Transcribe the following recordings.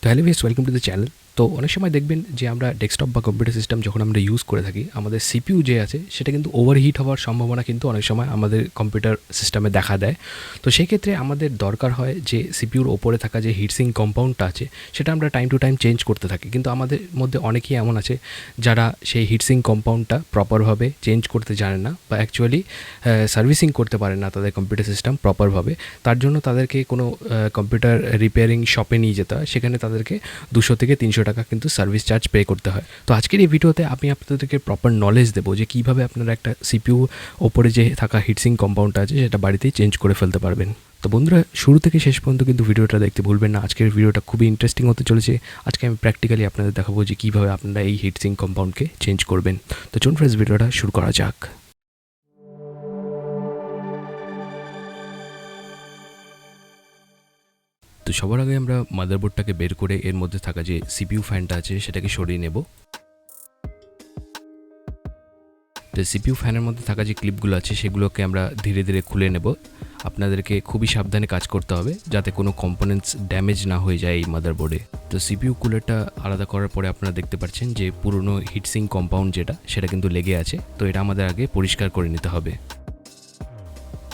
তো hello viewers, welcome to the channel. তো অনেক সময় দেখবেন যে আমরা ডেস্কটপ বা কম্পিউটার সিস্টেম যখন আমরা ইউজ করে থাকি, আমাদের সিপিইউ যে আছে সেটা কিন্তু ওভারহিট হওয়ার সম্ভাবনা কিন্তু অনেক সময় আমাদের কম্পিউটার সিস্টেমে দেখা দেয়। তো সেই ক্ষেত্রে আমাদের দরকার হয় যে সিপিইউর ওপরে থাকা যে হিটসিঙ্ক কম্পাউন্ডটা আছে সেটা আমরা টাইম টু টাইম চেঞ্জ করতে থাকি। কিন্তু আমাদের মধ্যে অনেকেই এমন আছে যারা সেই হিটসিঙ্ক কম্পাউন্ডটা প্রপারভাবে চেঞ্জ করতে জানে না বা অ্যাকচুয়ালি সার্ভিসিং করতে পারে না তাদের কম্পিউটার সিস্টেম প্রপারভাবে। তার জন্য তাদেরকে কোনো কম্পিউটার রিপেয়ারিং শপে নিয়ে যেতে হয়, সেখানে তাদেরকে 200 থেকে 300 টাকা কিন্তু সার্ভিস চার্জ পে করতে হয়। তো আজকের এই ভিডিওতে আমি আপনাদেরকে প্রপার নলেজ দেবো যে কীভাবে আপনারা একটা সিপিইউ ওপরে যে থাকা হিটসিঙ্ক কম্পাউন্ডটা আছে সেটা বাড়িতেই চেঞ্জ করে ফেলতে পারবেন। তো বন্ধুরা, শুরু থেকে শেষ পর্যন্ত কিন্তু ভিডিওটা দেখতে ভুলবেন না। আজকের ভিডিওটা খুবই ইন্টারেস্টিং হতে চলেছে। আজকে আমি প্র্যাকটিক্যালি আপনাদের দেখাবো যে কীভাবে আপনারা এই হিটসিঙ্ক কম্পাউন্ডকে চেঞ্জ করবেন। তো চলুন ফ্রেন্ডস, ভিডিওটা শুরু করা যাক। তো সবার আগে আমরা মাদারবোর্ডটাকে বের করে এর মধ্যে থাকা যে সিপিইউ ফ্যানটা আছে সেটাকে সরিয়ে নেব। তো সিপিইউ ফ্যানের মধ্যে থাকা যে ক্লিপগুলো আছে সেগুলোকে আমরা ধীরে ধীরে খুলে নেব। আপনাদেরকে খুবই সাবধানে কাজ করতে হবে যাতে কোনো কম্পোনেন্টস ড্যামেজ না হয়ে যায় এই মাদারবোর্ডে। তো সিপিইউ কুলারটা আলাদা করার পরে আপনারা দেখতে পাচ্ছেন যে পুরনো হিটসিঙ্ক কম্পাউন্ড যেটা সেটা কিন্তু লেগে আছে। তো এটা আমাদের আগে পরিষ্কার করে নিতে হবে।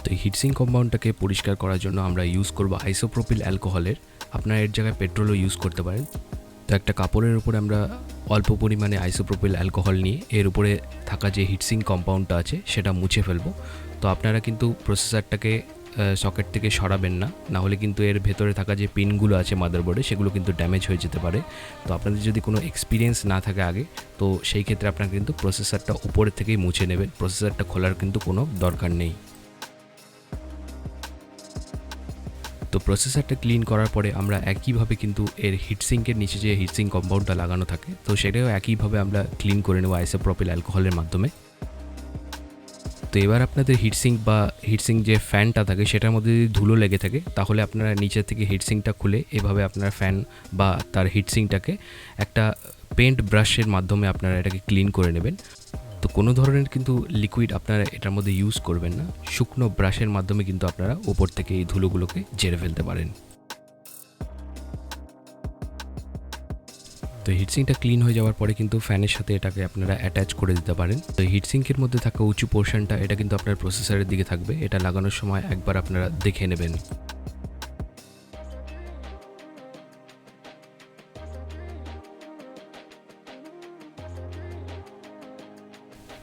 তো এই হিটসিঙ্ক কম্পাউন্ডটাকে পরিষ্কার করার জন্য আমরা ইউজ করব আইসোপ্রোপিল অ্যালকোহলের। আপনারা এর জায়গায় পেট্রোলও ইউজ করতে পারেন। তো একটা কাপড়ের উপরে আমরা অল্প পরিমাণে আইসোপ্রোপিল অ্যালকোহল নিয়ে এর উপরে থাকা যে হিটসিঙ্ক কম্পাউন্ডটা আছে সেটা মুছে ফেলবো। তো আপনারা কিন্তু প্রসেসরটাকে সকেট থেকে সরাবেন না, নাহলে কিন্তু এর ভেতরে থাকা যে পিনগুলো আছে মাদারবোর্ডে সেগুলো কিন্তু ড্যামেজ হয়ে যেতে পারে। তো আপনাদের যদি কোনো এক্সপিরিয়েন্স না থাকে আগে, তো সেই ক্ষেত্রে আপনারা কিন্তু প্রসেসরটা উপরে থেকেই মুছে নেবেন। প্রসেসরটা খোলার কিন্তু কোনো দরকার নেই। তো প্রসেসরটা ক্লিন করার পরে আমরা একইভাবে কিন্তু এর হিটসিঙ্কের নিচে যে হিটসিঙ্ক কম্পাউন্ডটা লাগানো থাকে তো সেটাও একইভাবে আমরা ক্লিন করে নেব আইসোপ্রোপিল অ্যালকোহলের মাধ্যমে। তো এবার আপনাদের হিটসিঙ্ক যে ফ্যানটা থাকে সেটার মধ্যে যদি ধুলো লেগে থাকে তাহলে আপনারা নিচে থেকে হিটসিঙ্কটা খুলে এভাবে আপনারা ফ্যান বা তার হিটসিঙ্কটাকে একটা পেন্ট ব্রাশের মাধ্যমে আপনারা এটাকে ক্লিন করে নেবেন। তো কোনো ধরনের কিন্তু লিকুইড আপনারা এটার মধ্যে ইউজ করবেন না, শুকনো ব্রাশের মাধ্যমে কিন্তু আপনারা ওপর থেকে এই ধুলোগুলোকে ঝেড়ে ফেলতে পারেন। তো হিটসিঙ্কটা ক্লিন হয়ে যাওয়ার পরে কিন্তু ফ্যানের সাথে এটাকে আপনারা অ্যাটাচ করে দিতে পারেন। তো হিটসিঙ্কের মধ্যে থাকা উঁচু পোর্শনটা এটা কিন্তু আপনার প্রসেসরের দিকে থাকবে, এটা লাগানোর সময় একবার আপনারা দেখে নেবেন।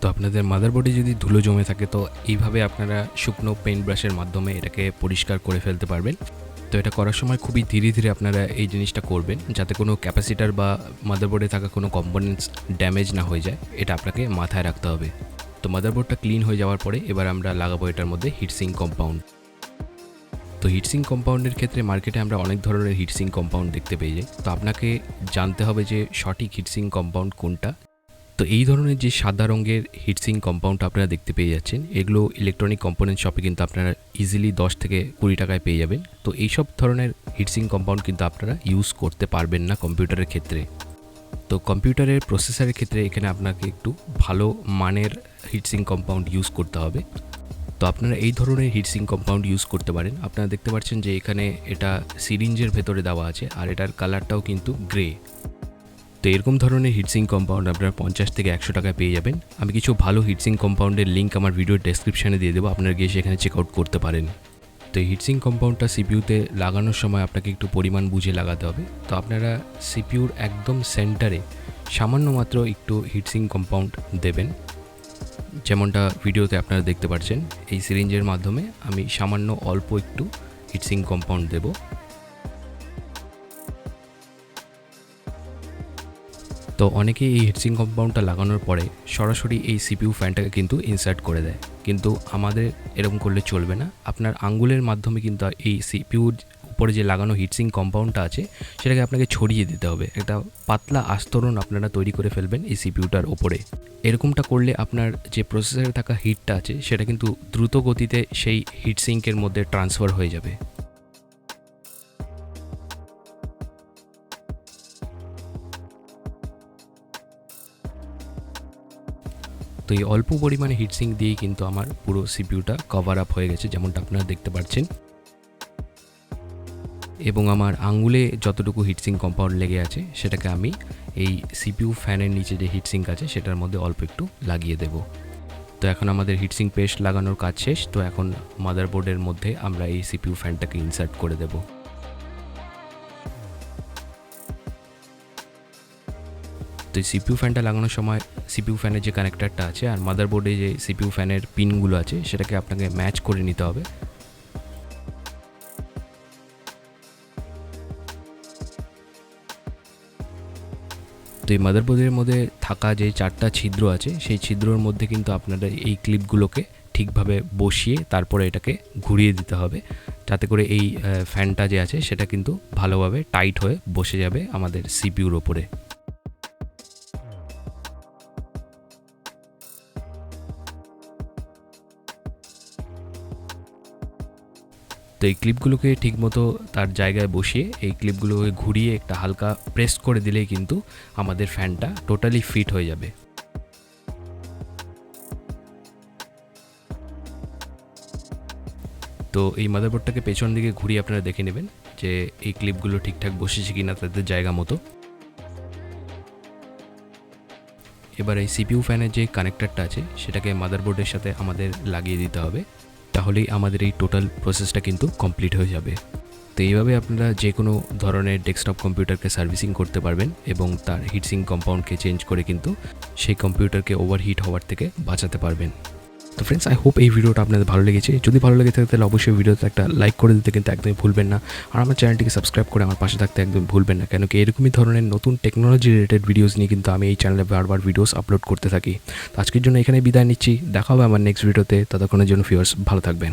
তো আপনাদের মাদারবোর্ডে যদি ধুলো জমে থাকে তো এইভাবে আপনারা শুকনো পেইন্ট ব্রাশের মাধ্যমে এটাকে পরিষ্কার করে ফেলতে পারবেন। তো এটা করার সময় খুবই ধীরে ধীরে আপনারা এই জিনিসটা করবেন যাতে কোনো ক্যাপাসিটার বা মাদারবোর্ডে থাকা কোনো কম্পোনেন্টস ড্যামেজ না হয়ে যায়, এটা আপনাকে মাথায় রাখতে হবে। তো মাদারবোর্ডটা ক্লিন হয়ে যাওয়ার পরে এবার আমরা লাগাবো এটার মধ্যে হিটসিঙ্ক কম্পাউন্ড। তো হিটসিঙ্ক কম্পাউন্ডের ক্ষেত্রে মার্কেটে আমরা অনেক ধরনের হিটসিঙ্ক কম্পাউন্ড দেখতে পেয়ে যাই। তো আপনাকে জানতে হবে যে সঠিক হিটসিঙ্ক কম্পাউন্ড কোনটা। তো এই ধরনের যে সাদা রঙের হিটসিঙ্ক কম্পাউন্ড আপনারা দেখতে পেয়ে যাচ্ছেন এগুলো ইলেকট্রনিক কম্পোনেন্ট শপে কিন্তু আপনারা ইজিলি 10 থেকে 20 টাকায় পেয়ে যাবেন। তো এইসব ধরনের হিটসিঙ্ক কম্পাউন্ড কিন্তু আপনারা ইউজ করতে পারবেন না কম্পিউটারের ক্ষেত্রে। তো কম্পিউটারের প্রসেসরের ক্ষেত্রে এখানে আপনাকে একটু ভালো মানের হিটসিঙ্ক কম্পাউন্ড ইউজ করতে হবে। তো আপনারা এই ধরনের হিটসিঙ্ক কম্পাউন্ড ইউজ করতে পারেন। আপনারা দেখতে পাচ্ছেন যে এখানে এটা সিরিঞ্জের ভেতরে দেওয়া আছে আর এটার কালারটাও কিন্তু গ্রে। তো এরকম ধরনের হিটসিঙ্ক কম্পাউন্ড আপনারা 50 থেকে 100 টাকায় পেয়ে যাবেন। আমি কিছু ভালো হিটসিঙ্ক কম্পাউন্ডের লিঙ্ক আমার ভিডিওর ডেসক্রিপশানে দিয়ে দেবো, আপনারা গিয়ে সেখানে চেক আউট করতে পারেন। তো এই হিটসিঙ্ক কম্পাউন্ডটা সিপিইউতে লাগানোর সময় আপনাকে একটু পরিমাণ বুঝে লাগাতে হবে। তো আপনারা সিপিইউর একদম সেন্টারে সামান্য মাত্র একটু হিটসিঙ্ক কম্পাউন্ড দেবেন, যেমনটা ভিডিওতে আপনারা দেখতে পাচ্ছেন। এই সিরিঞ্জের মাধ্যমে আমি সামান্য অল্প একটু হিটসিঙ্ক কম্পাউন্ড দেবো। তো অনেকেই এই হিটসিঙ্ক কম্পাউন্ডটা লাগানোর পরে সরাসরি এই সিপিইউ ফ্যানটাকে কিন্তু ইনসার্ট করে দেয়, কিন্তু আমাদের এরকম করলে চলবে না। আপনার আঙ্গুলের মাধ্যমে কিন্তু এই সিপিইউর উপরে যে লাগানো হিটসিঙ্ক কম্পাউন্ডটা আছে সেটাকে আপনাকে ছড়িয়ে দিতে হবে। একটা পাতলা আস্তরণ আপনারা তৈরি করে ফেলবেন এই সিপিইউটার ওপরে। এরকমটা করলে আপনার যে প্রসেসরে থাকা হিটটা আছে সেটা কিন্তু দ্রুত গতিতে সেই হিটসিঙ্কের মধ্যে ট্রান্সফার হয়ে যাবে। তো এই অল্প পরিমাণে হিটসিঙ্ক দিয়েই কিন্তু আমার পুরো সিপিইউটা কভার আপ হয়ে গেছে, যেমনটা আপনারা দেখতে পাচ্ছেন। এবং আমার আঙ্গুলে যতটুকু হিটসিঙ্ক কম্পাউন্ড লেগে আছে সেটাকে আমি এই সিপিইউ ফ্যানের নিচে যে হিটসিঙ্ক আছে সেটার মধ্যে অল্প একটু লাগিয়ে দেব। তো এখন আমাদের হিটসিঙ্ক পেস্ট লাগানোর কাজ শেষ। তো এখন মাদারবোর্ডের মধ্যে আমরা এই সিপিইউ ফ্যানটাকে ইনসার্ট করে দেব। তো এই সিপিইউ ফ্যানটা লাগানোর সময় সিপিইউ ফ্যানের যে কানেক্টারটা আছে আর মাদারবোর্ডে যে সিপিইউ ফ্যানের পিনগুলো আছে সেটাকে আপনাকে ম্যাচ করে নিতে হবে। তো এই মাদারবোর্ডের মধ্যে থাকা যে 4টা ছিদ্র আছে সেই ছিদ্রর মধ্যে কিন্তু আপনারা এই ক্লিপগুলোকে ঠিকভাবে বসিয়ে তারপরে এটাকে ঘুরিয়ে দিতে হবে, যাতে করে এই ফ্যানটা যে আছে সেটা কিন্তু ভালোভাবে টাইট হয়ে বসে যাবে আমাদের সিপিইউর ওপরে। তো এই ক্লিপগুলোকে ঠিকমতো তার জায়গায় বসিয়ে এই ক্লিপগুলোকে ঘুরিয়ে একটা হালকা প্রেস করে দিলেই কিন্তু আমাদের ফ্যানটা টোটালি ফিট হয়ে যাবে। তো এই মাদারবোর্ডটাকে পেছন দিকে ঘুরিয়ে আপনারা দেখে নেবেন যে এই ক্লিপগুলো ঠিকঠাক বসেছে কিনা তাদের জায়গা মতো। এবার এই সিপিইউ ফ্যানের যে কানেক্টরটা আছে সেটাকে মাদারবোর্ডের সাথে আমাদের লাগিয়ে দিতে হবে, তাহলেই আমাদের এই টোটাল প্রসেসটা কিন্তু কমপ্লিট হয়ে যাবে। তো এইভাবে আপনারা যে কোনো ধরনের ডেস্কটপ কম্পিউটারকে সার্ভিসিং করতে পারবেন এবং তার হিটসিঙ্ক কম্পাউন্ডকে চেঞ্জ করে কিন্তু সেই কম্পিউটারকে ওভারহিট হওয়ার থেকে বাঁচাতে পারবেন। তো ফ্রেন্ডস, আই হোপ এই ভিডিওটা আপনাদের ভালো লেগেছে। যদি ভালো লেগে থাকে তাহলে অবশ্যই ভিডিওতে একটা লাইক করে দিতে কিন্তু একদমই ভুলবেন না, আর আমার চ্যানেলটিকে সাবস্ক্রাইব করে আমার পাশে থাকতে একদম ভুলবেন না, কেন কি এরকমই ধরনের নতুন টেকনোলজি রিলেটেড ভিডিওস নিয়ে কিন্তু আমি এই চ্যানেলে বারবার ভিডিওস আপলোড করতে থাকি। তো আজকের জন্য এখানে বিদায় নিচ্ছি, দেখা হবে আমার নেক্সট ভিডিওতে। ততক্ষণের জন্য ভিউয়ার্স ভালো থাকবেন।